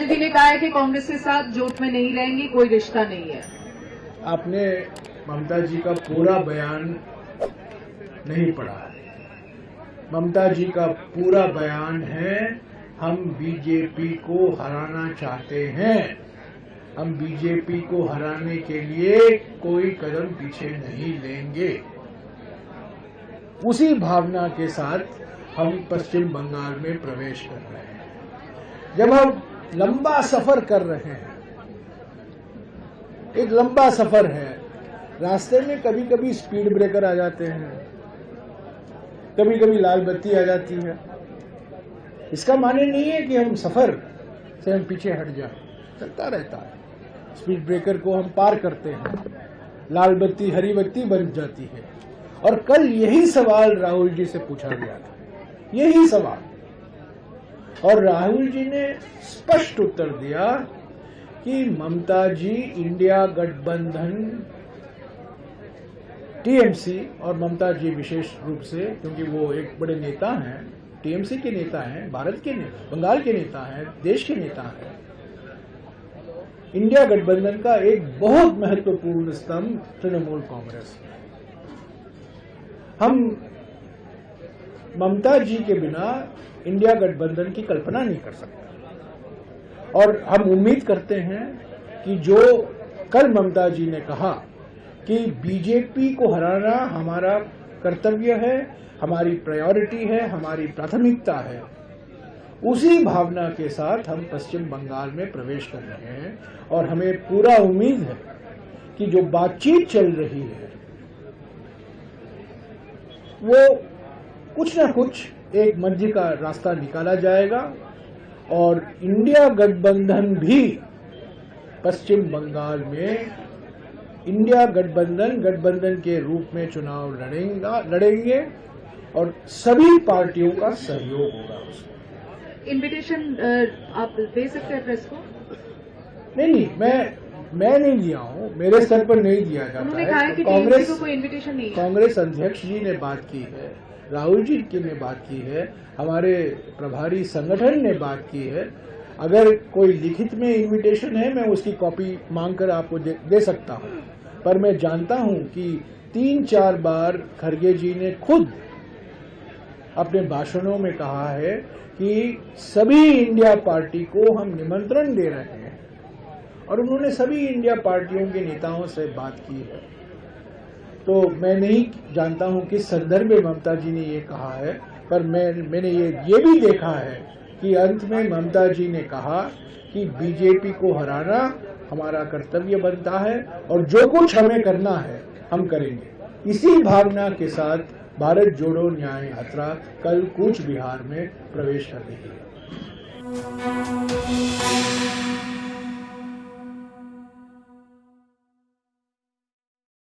गांधी जी ने कहा है कि कांग्रेस के साथ जोट में नहीं रहेंगी, कोई रिश्ता नहीं है। आपने ममता जी का पूरा बयान नहीं पढ़ा। ममता जी का पूरा बयान है, हम बीजेपी को हराना चाहते हैं, हम बीजेपी को हराने के लिए कोई कदम पीछे नहीं लेंगे। उसी भावना के साथ हम पश्चिम बंगाल में प्रवेश कर रहे हैं। जब हम लंबा सफर कर रहे हैं, एक लंबा सफर है, रास्ते में कभी कभी स्पीड ब्रेकर आ जाते हैं, कभी कभी लाल बत्ती आ जाती है। इसका माने नहीं है कि हम सफर से हम पीछे हट जाएं, चलता रहता है। स्पीड ब्रेकर को हम पार करते हैं, लाल बत्ती हरी बत्ती बन जाती है। और कल यही सवाल राहुल जी से पूछा गया था, यही सवाल, और राहुल जी ने स्पष्ट उत्तर दिया कि ममता जी इंडिया गठबंधन, टीएमसी, और ममता जी विशेष रूप से क्योंकि वो एक बड़े नेता हैं, टीएमसी के नेता हैं, भारत के नेता, बंगाल के नेता हैं, देश के नेता हैं, इंडिया गठबंधन का एक बहुत महत्वपूर्ण स्तंभ तृणमूल कांग्रेस है। हम ममता जी के बिना इंडिया गठबंधन की कल्पना नहीं कर सकते, और हम उम्मीद करते हैं कि जो कल ममता जी ने कहा कि बीजेपी को हराना हमारा कर्तव्य है, हमारी प्रायोरिटी है, हमारी प्राथमिकता है, उसी भावना के साथ हम पश्चिम बंगाल में प्रवेश कर रहे हैं। और हमें पूरा उम्मीद है कि जो बातचीत चल रही है वो कुछ न कुछ एक मध्य का रास्ता निकाला जाएगा, और इंडिया गठबंधन भी पश्चिम बंगाल में इंडिया गठबंधन के रूप में चुनाव लड़ेंगे, और सभी पार्टियों का सहयोग होगा उसमें। इनविटेशन आप दे सकते हैं प्रेस को? नहीं, मैं नहीं दिया हूँ, मेरे स्तर पर नहीं दिया जाता उन्होंने कहा है कि कांग्रेस को कोई इनविटेशन नहीं है। कांग्रेस अध्यक्ष जी ने बात की है, राहुल जी ने बात की है, हमारे प्रभारी संगठन ने बात की है। अगर कोई लिखित में इनविटेशन है, मैं उसकी कॉपी मांगकर आपको दे सकता हूँ, पर मैं जानता हूँ कि 3-4 बार खरगे जी ने खुद अपने भाषणों में कहा है कि सभी इंडिया पार्टी को हम निमंत्रण दे रहे हैं, और उन्होंने सभी इंडिया पार्टियों के नेताओं से बात की है। तो मैं नहीं जानता हूं किस संदर्भ में ममता जी ने ये कहा है, पर मैंने ये भी देखा है कि अंत में ममता जी ने कहा कि बीजेपी को हराना हमारा कर्तव्य बनता है, और जो कुछ हमें करना है हम करेंगे। इसी भावना के साथ भारत जोड़ो न्याय यात्रा कल कूच बिहार में प्रवेश कर रही है।